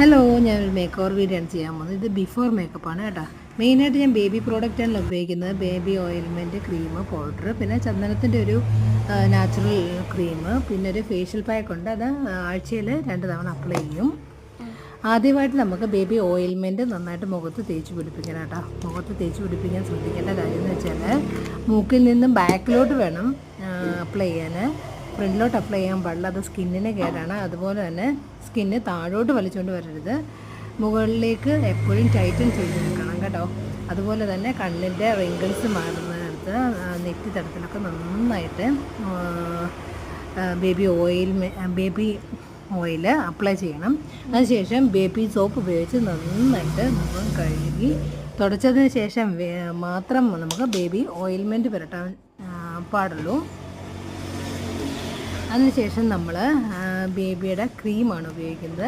Hello, ഞാനൊരു make over video ആണ് ചെയ്യാൻ പോകുന്നത്. ഇത് ബിഫോർ മേക്കപ്പാണ് കേട്ടോ. മെയിനായിട്ട് ഞാൻ ബേബി പ്രോഡക്റ്റാണ് ഉപയോഗിക്കുന്നത്. ബേബി ഓയിൽമെൻറ്റ്, ക്രീം, പൗഡർ, പിന്നെ ചന്ദനത്തിൻ്റെ ഒരു നാച്ചുറൽ ക്രീം, പിന്നെ ഒരു ഫേഷ്യൽ പാക്ക് ഉണ്ട്. അത് ആഴ്ചയിൽ 2 തവണ അപ്ലൈ ചെയ്യും. ആദ്യമായിട്ട് നമുക്ക് ബേബി ഓയിൽമെൻറ്റ് നന്നായിട്ട് മുഖത്ത് തേച്ച് പിടിപ്പിക്കണം കേട്ടോ. മുഖത്ത് തേച്ച് പിടിപ്പിക്കാൻ ശ്രദ്ധിക്കേണ്ട കാര്യം എന്ന് വെച്ചാൽ മൂക്കിൽ നിന്നും ബാക്കിലോട്ട് വേണം അപ്ലൈ ചെയ്യാൻ. ഫ്രണ്ടിലോട്ട് അപ്ലൈ ചെയ്യാൻ പാടില്ല, അത് സ്കിന്നിന് കേടാണ്. അതുപോലെ തന്നെ സ്കിന്ന് താഴോട്ട് വലിച്ചുകൊണ്ട് വരരുത്. മുകളിലേക്ക് എപ്പോഴും ടൈറ്റൻ ചെയ്ത് നിൽക്കണം കേട്ടോ. അതുപോലെ തന്നെ കണ്ണിൻ്റെ റിങ്കിൾസ് മാറുന്നിടത്ത് നെറ്റി തടത്തിലൊക്കെ നന്നായിട്ട് ബേബി ഓയിൽ അപ്ലൈ ചെയ്യണം. അതിനുശേഷം ബേബി സോപ്പ് ഉപയോഗിച്ച് നന്നായിട്ട് മുഖം കഴുകി തുടച്ചതിന് ശേഷം മാത്രം നമുക്ക് ബേബി ഓയിൽമെൻറ്റ് പുരട്ടാൻ പാടുള്ളൂ. അതിനുശേഷം നമ്മൾ ബേബിയുടെ ക്രീമാണ് ഉപയോഗിക്കുന്നത്.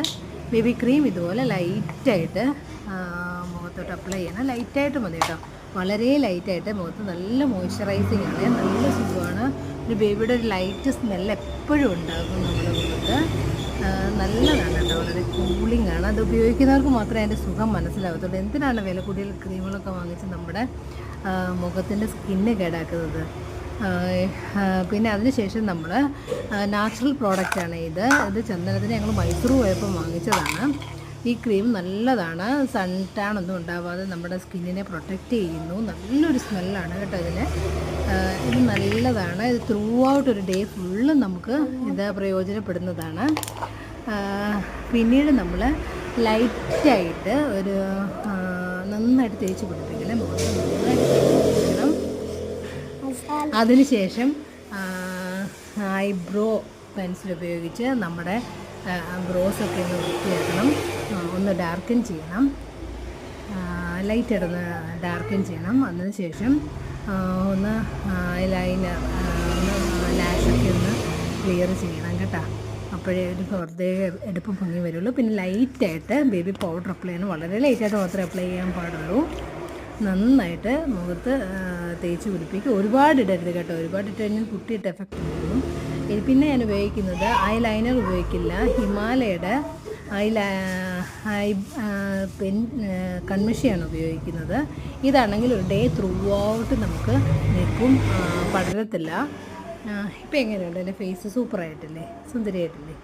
ബേബി ക്രീം ഇതുപോലെ ലൈറ്റായിട്ട് മുഖത്തോട്ട് അപ്ലൈ ചെയ്യണം. ലൈറ്റായിട്ട് മതി കേട്ടോ, വളരെ ലൈറ്റായിട്ട്. മുഖത്ത് നല്ല മോയ്സ്ചറൈസിങ് ആണ്, നല്ല സുഖമാണ്. ഒരു ബേബിയുടെ ഒരു ലൈറ്റ് സ്മെല്ല് എപ്പോഴും ഉണ്ടാകും നമ്മുടെ മുഖത്ത്. നല്ലതാണ് കേട്ടോ, വളരെ കൂളിംഗ് ആണ്. അത് ഉപയോഗിക്കുന്നവർക്ക് മാത്രമേ അതിൻ്റെ സുഖം മനസ്സിലാകത്തുള്ളൂ. എന്തിനാണ് വില കൂടിയ ക്രീമുകളൊക്കെ വാങ്ങിച്ച് നമ്മുടെ മുഖത്തിൻ്റെ സ്കിന്ന് കേടാക്കുന്നത്? പിന്നെ അതിനുശേഷം നമ്മൾ നാച്ചുറൽ പ്രോഡക്റ്റാണ് ഇത് ചന്ദനത്തിന് ഞങ്ങൾ മൈസൂർ പോയപ്പോൾ വാങ്ങിച്ചതാണ്. ഈ ക്രീം നല്ലതാണ്, സൺ ടാൻ ഒന്നും ഉണ്ടാവാതെ നമ്മുടെ സ്കിന്നിനെ പ്രൊട്ടക്റ്റ് ചെയ്യുന്നു. നല്ലൊരു സ്മെല്ലാണ് കേട്ടോ ഇതിന്. ഇത് നല്ലതാണ്. ഇത് ത്രൂ ഔട്ട് ഒരു ഡേ ഫുള്ളും നമുക്ക് ഇത് പ്രയോജനപ്പെടുന്നതാണ്. പിന്നീട് നമ്മൾ ലൈറ്റായിട്ട് ഒരു നന്നായിട്ട് തേച്ച് പിടിപ്പിക്കണം, മുഖത്ത് നന്നായിട്ട് തേച്ച് പിടിപ്പിക്കണം. അതിനുശേഷം ഐബ്രോ പെൻസിൽ ഉപയോഗിച്ച് നമ്മുടെ ബ്രോസൊക്കെ ഒന്ന് വൃത്തിയാക്കണം, ഒന്ന് ഡാർക്കൻ ചെയ്യണം, ലൈറ്റായിട്ടൊന്ന് ഡാർക്കൻ ചെയ്യണം. അതിനുശേഷം ഒന്ന് ഐലൈനർ, ഒന്ന് ലാഷൊക്കെ ഒന്ന് ക്ലിയർ ചെയ്യണം കേട്ടോ. അപ്പോഴേ ഒരു പ്രത്യേക എടുപ്പ് പൊങ്ങി വരുള്ളൂ. പിന്നെ ലൈറ്റായിട്ട് ബേബി പൗഡർ അപ്ലൈ ചെയ്യണം. വളരെ ലൈറ്റായിട്ട് മാത്രമേ അപ്ലൈ ചെയ്യാൻ പാടുള്ളൂ. നന്നായിട്ട് മുഖത്ത് തേച്ച് പിടിപ്പിക്കുക. ഒരുപാട് ഇടരുത് കേട്ടോ, ഒരുപാട് ഇട്ട് കഴിഞ്ഞാൽ കുട്ടിയിട്ട് എഫക്റ്റ് വരും. പിന്നെ ഞാൻ ഉപയോഗിക്കുന്നത് ഐലൈനർ ഉപയോഗിക്കില്ല. ഹിമാലയയുടെ കൺമഷിയാണ് ഉപയോഗിക്കുന്നത്. ഇതാണെങ്കിൽ ഒരു ഡേ ത്രൂ ഔട്ട് നമുക്ക് നിൽക്കും, പടരത്തില്ല. ഇപ്പം എങ്ങനെയുണ്ട് എൻ്റെ ഫേസ്? സൂപ്പറായിട്ടില്ലേ, സുന്ദരിയായിട്ടില്ലേ?